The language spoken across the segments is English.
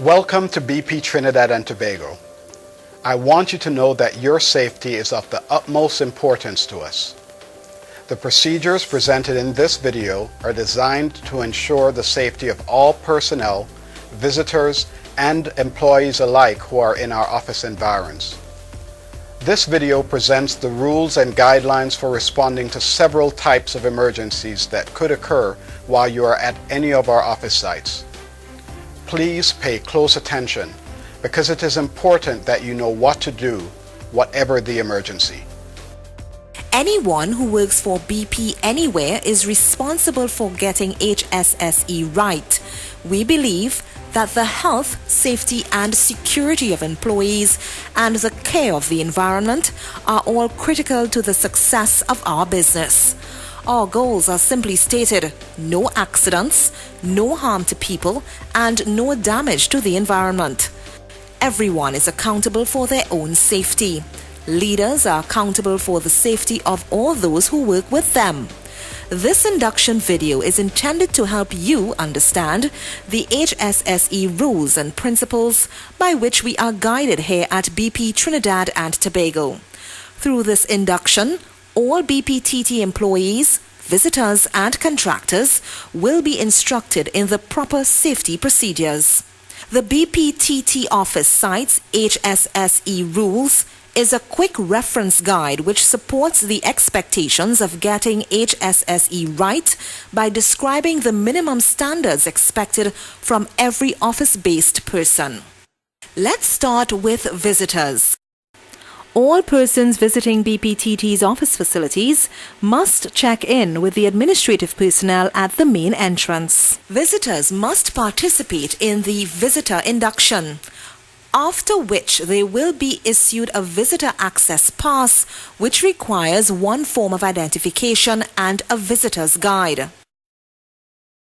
Welcome to BP Trinidad and Tobago. I want you to know that your safety is of the utmost importance to us. The procedures presented in this video are designed to ensure the safety of all personnel, visitors, and employees alike who are in our office environs. This video presents the rules and guidelines for responding to several types of emergencies that could occur while you are at any of our office sites. Please pay close attention because it is important that you know what to do, whatever the emergency. Anyone who works for BP anywhere is responsible for getting HSSE right. We believe that the health, safety and security of employees and the care of the environment are all critical to the success of our business. Our goals are simply stated: no accidents, no harm to people, and no damage to the environment. Everyone is accountable for their own safety. Leaders are accountable for the safety of all those who work with them. This induction video is intended to help you understand the HSSE rules and principles by which we are guided here at BP Trinidad and Tobago. Through this induction, all bpTT employees, visitors and contractors will be instructed in the proper safety procedures. The bpTT office cites HSSE rules is a quick reference guide which supports the expectations of getting HSSE right by describing the minimum standards expected from every office-based person. Let's start with visitors. All persons visiting bpTT's office facilities must check in with the administrative personnel at the main entrance. Visitors must participate in the visitor induction, after which they will be issued a visitor access pass, which requires one form of identification and a visitor's guide.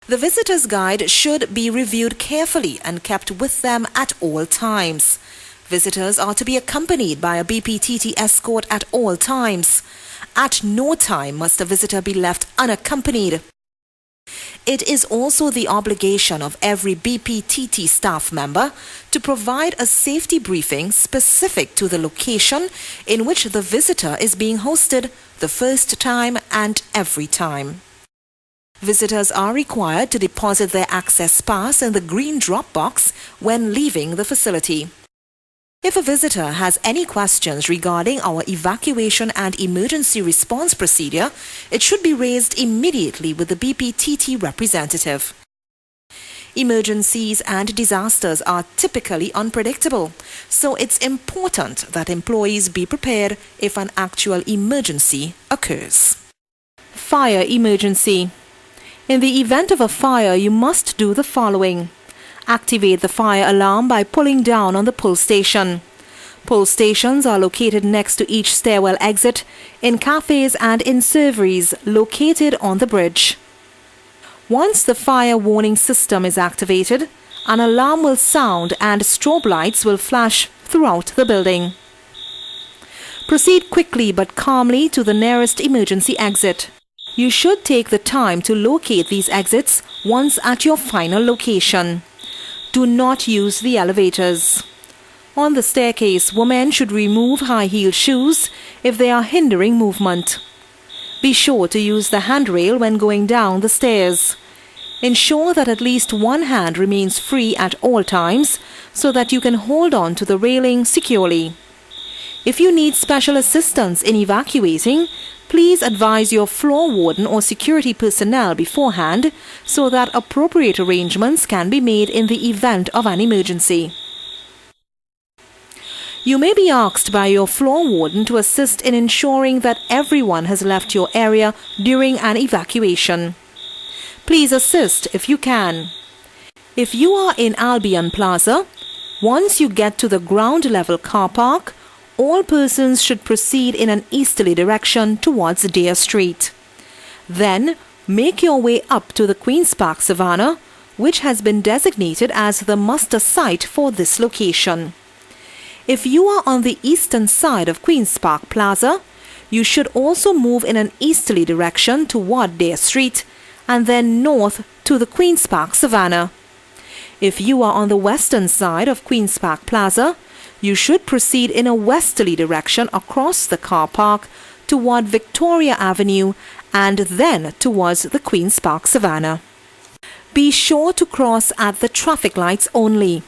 The visitor's guide should be reviewed carefully and kept with them at all times. Visitors are to be accompanied by a bpTT escort at all times. At no time must a visitor be left unaccompanied. It is also the obligation of every bpTT staff member to provide a safety briefing specific to the location in which the visitor is being hosted the first time and every time. Visitors are required to deposit their access pass in the green drop box when leaving the facility. If a visitor has any questions regarding our evacuation and emergency response procedure, it should be raised immediately with the bpTT representative. Emergencies and disasters are typically unpredictable, so it's important that employees be prepared if an actual emergency occurs. Fire emergency. In the event of a fire, you must do the following. Activate the fire alarm by pulling down on the pull station. Pull stations are located next to each stairwell exit, in cafes and in serveries located on the bridge. Once the fire warning system is activated, an alarm will sound and strobe lights will flash throughout the building. Proceed quickly but calmly to the nearest emergency exit. You should take the time to locate these exits once at your final location. Do not use the elevators. On the staircase, women should remove high-heeled shoes if they are hindering movement. Be sure to use the handrail when going down the stairs. Ensure that at least one hand remains free at all times so that you can hold on to the railing securely. If you need special assistance in evacuating, please advise your floor warden or security personnel beforehand so that appropriate arrangements can be made in the event of an emergency. You may be asked by your floor warden to assist in ensuring that everyone has left your area during an evacuation. Please assist if you can. If you are in Albion Plaza, once you get to the ground level car park, all persons should proceed in an easterly direction towards Dare Street. Then, make your way up to the Queen's Park Savannah, which has been designated as the muster site for this location. If you are on the eastern side of Queen's Park Plaza, you should also move in an easterly direction toward Dare Street and then north to the Queen's Park Savannah. If you are on the western side of Queen's Park Plaza, you should proceed in a westerly direction across the car park toward Victoria Avenue and then towards the Queen's Park Savannah. Be sure to cross at the traffic lights only.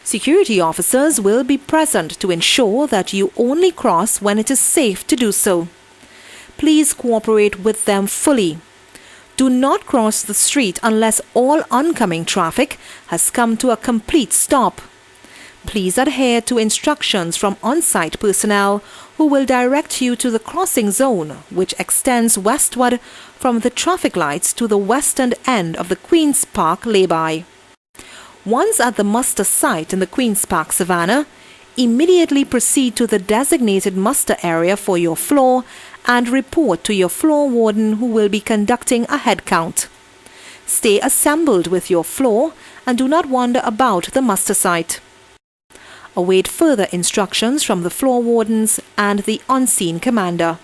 Security officers will be present to ensure that you only cross when it is safe to do so. Please cooperate with them fully. Do not cross the street unless all oncoming traffic has come to a complete stop. Please adhere to instructions from on-site personnel who will direct you to the crossing zone, which extends westward from the traffic lights to the western end of the Queen's Park lay-by. Once at the muster site in the Queen's Park Savannah, immediately proceed to the designated muster area for your floor and report to your floor warden, who will be conducting a head count. Stay assembled with your floor and do not wander about the muster site. Await further instructions from the floor wardens and the on-scene commander.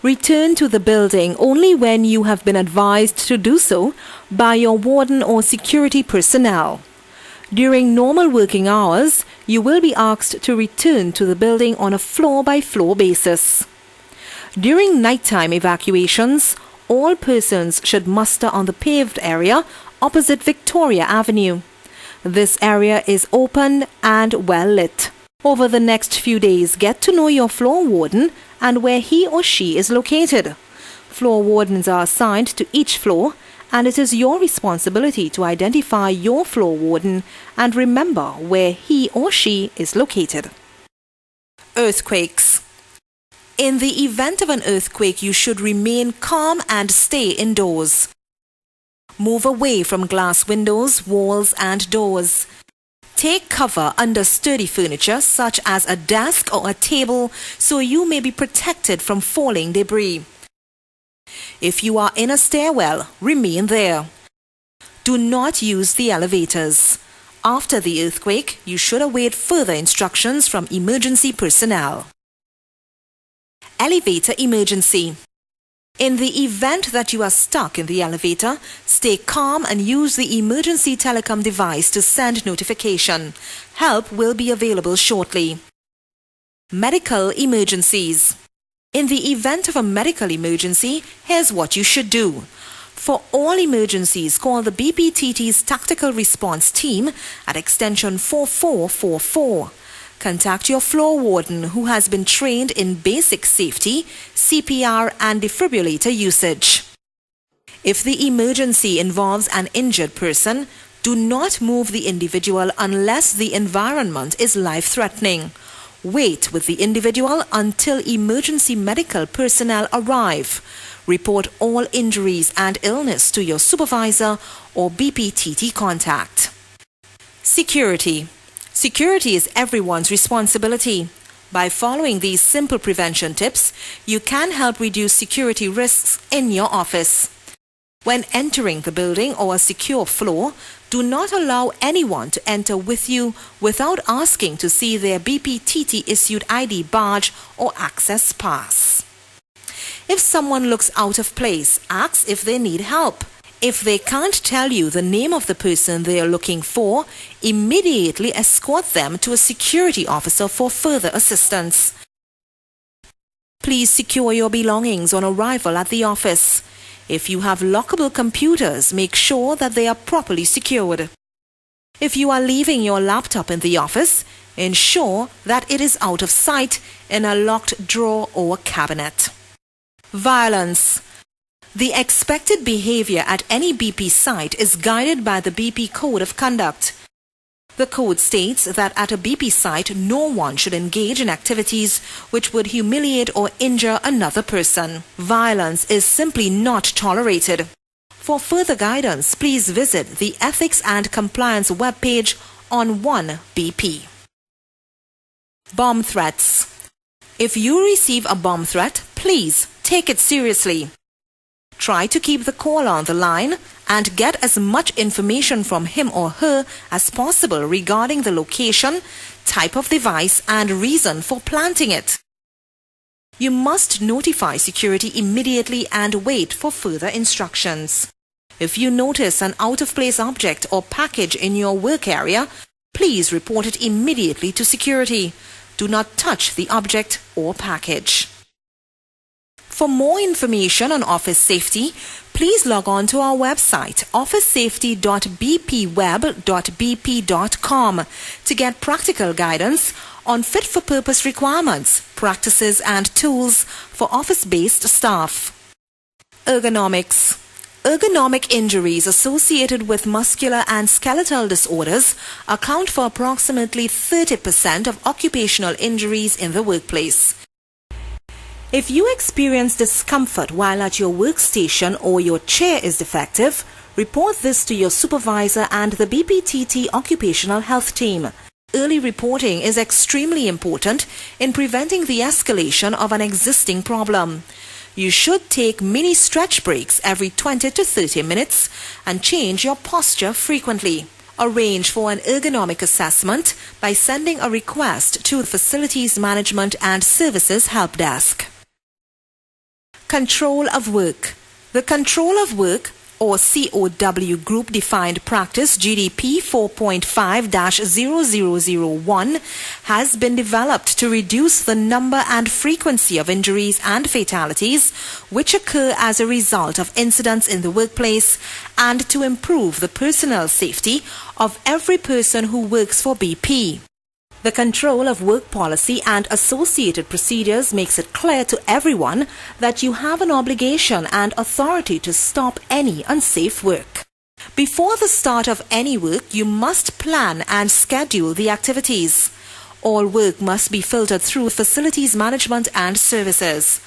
Return to the building only when you have been advised to do so by your warden or security personnel. During normal working hours, you will be asked to return to the building on a floor-by-floor basis. During nighttime evacuations, all persons should muster on the paved area opposite Victoria Avenue. This area is open and well lit. Over the next few days, get to know your floor warden and where he or she is located. Floor wardens are assigned to each floor, and it is your responsibility to identify your floor warden and remember where he or she is located. Earthquakes. In the event of an earthquake, you should remain calm and stay indoors. Move away from glass windows, walls, and doors. Take cover under sturdy furniture such as a desk or a table so you may be protected from falling debris. If you are in a stairwell, remain there. Do not use the elevators. After the earthquake, you should await further instructions from emergency personnel. Elevator emergency. In the event that you are stuck in the elevator, stay calm and use the emergency telecom device to send notification. Help will be available shortly. Medical emergencies. In the event of a medical emergency, here's what you should do. For all emergencies, call the bpTT's Tactical Response Team at extension 4444. Contact your floor warden, who has been trained in basic safety, CPR and defibrillator usage. If the emergency involves an injured person, do not move the individual unless the environment is life-threatening. Wait with the individual until emergency medical personnel arrive. Report all injuries and illness to your supervisor or bpTT contact. Security. Security is everyone's responsibility. By following these simple prevention tips, you can help reduce security risks in your office. When entering the building or a secure floor, do not allow anyone to enter with you without asking to see their bpTT-issued ID badge or access pass. If someone looks out of place, ask if they need help. If they can't tell you the name of the person they are looking for, immediately escort them to a security officer for further assistance. Please secure your belongings on arrival at the office. If you have lockable computers, make sure that they are properly secured. If you are leaving your laptop in the office, ensure that it is out of sight in a locked drawer or cabinet. Violence. The expected behavior at any BP site is guided by the BP Code of Conduct. The code states that at a BP site, no one should engage in activities which would humiliate or injure another person. Violence is simply not tolerated. For further guidance, please visit the Ethics and Compliance webpage on 1BP. Bomb threats. If you receive a bomb threat, please take it seriously. Try to keep the caller on the line and get as much information from him or her as possible regarding the location, type of device, and reason for planting it. You must notify security immediately and wait for further instructions. If you notice an out-of-place object or package in your work area, please report it immediately to security. Do not touch the object or package. For more information on office safety, please log on to our website officesafety.bpweb.bp.com to get practical guidance on fit-for-purpose requirements, practices and tools for office-based staff. Ergonomics. Ergonomic injuries associated with muscular and skeletal disorders account for approximately 30% of occupational injuries in the workplace. If you experience discomfort while at your workstation or your chair is defective, report this to your supervisor and the bpTT occupational health team. Early reporting is extremely important in preventing the escalation of an existing problem. You should take mini stretch breaks every 20 to 30 minutes and change your posture frequently. Arrange for an ergonomic assessment by sending a request to the Facilities Management and Services Help Desk. Control of work. The Control of Work or COW Group Defined Practice GDP 4.5-0001 has been developed to reduce the number and frequency of injuries and fatalities which occur as a result of incidents in the workplace and to improve the personnel safety of every person who works for BP. The Control of Work policy and associated procedures makes it clear to everyone that you have an obligation and authority to stop any unsafe work. Before the start of any work, you must plan and schedule the activities. All work must be filtered through Facilities Management and Services.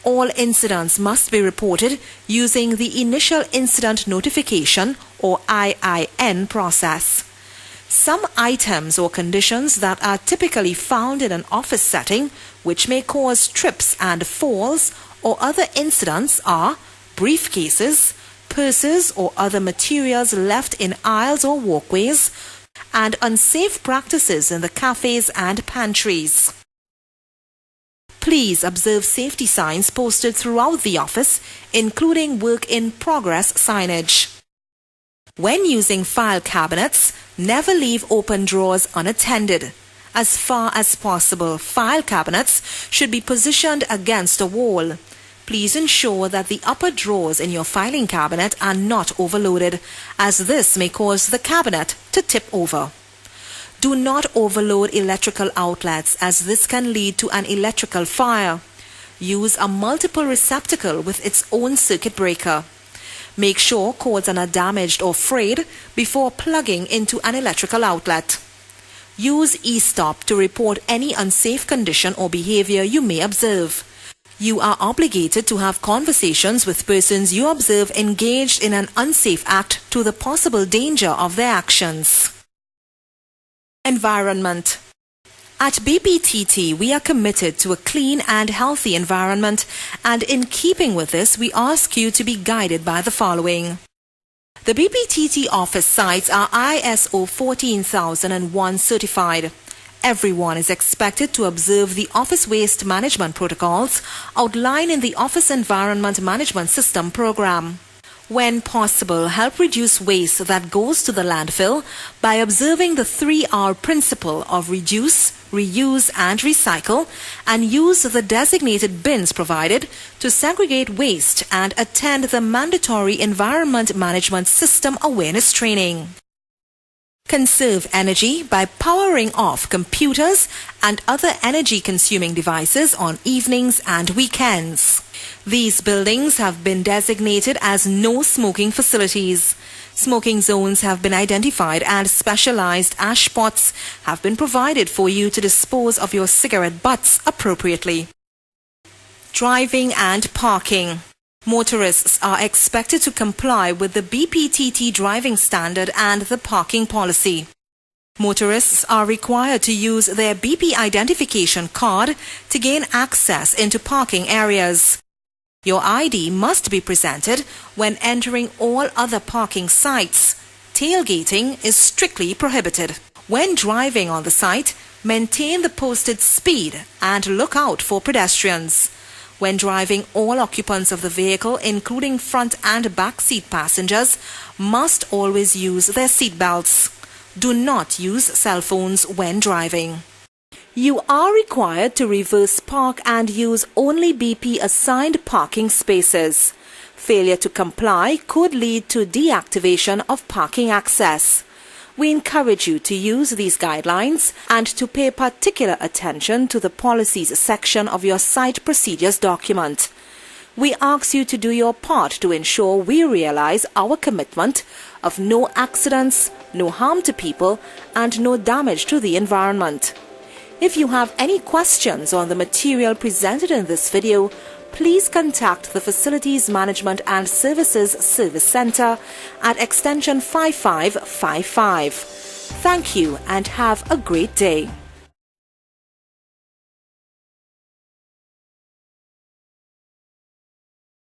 All incidents must be reported using the Initial Incident Notification or IIN process. Some items or conditions that are typically found in an office setting which may cause trips and falls or other incidents are briefcases, purses or other materials left in aisles or walkways, and unsafe practices in the cafes and pantries. Please observe safety signs posted throughout the office, including work in progress signage. When using file cabinets, never leave open drawers unattended. As far as possible, file cabinets should be positioned against a wall. Please ensure that the upper drawers in your filing cabinet are not overloaded, as this may cause the cabinet to tip over. Do not overload electrical outlets, as this can lead to an electrical fire. Use a multiple receptacle with its own circuit breaker. Make sure cords are not damaged or frayed before plugging into an electrical outlet. Use e-stop to report any unsafe condition or behavior you may observe. You are obligated to have conversations with persons you observe engaged in an unsafe act to the possible danger of their actions. Environment. At bpTT, we are committed to a clean and healthy environment, and in keeping with this, we ask you to be guided by the following. The bpTT office sites are ISO 14001 certified. Everyone is expected to observe the office waste management protocols outlined in the Office Environment Management System program. When possible, help reduce waste that goes to the landfill by observing the 3R principle of reduce, reuse and recycle, and use the designated bins provided to segregate waste and attend the mandatory Environment Management System awareness training. Conserve energy by powering off computers and other energy-consuming devices on evenings and weekends. These buildings have been designated as no smoking facilities. Smoking zones have been identified and specialized ash pots have been provided for you to dispose of your cigarette butts appropriately. Driving and parking. Motorists are expected to comply with the bpTT driving standard and the parking policy. Motorists are required to use their BP identification card to gain access into parking areas. Your ID must be presented when entering all other parking sites. Tailgating is strictly prohibited. When driving on the site, maintain the posted speed and look out for pedestrians. When driving, all occupants of the vehicle, including front and back seat passengers, must always use their seat belts. Do not use cell phones when driving. You are required to reverse park and use only BP-assigned parking spaces. Failure to comply could lead to deactivation of parking access. We encourage you to use these guidelines and to pay particular attention to the policies section of your site procedures document. We ask you to do your part to ensure we realize our commitment of no accidents, no harm to people, and no damage to the environment. If you have any questions on the material presented in this video, please contact the Facilities Management and Services Service Center at extension 5555. Thank you and have a great day.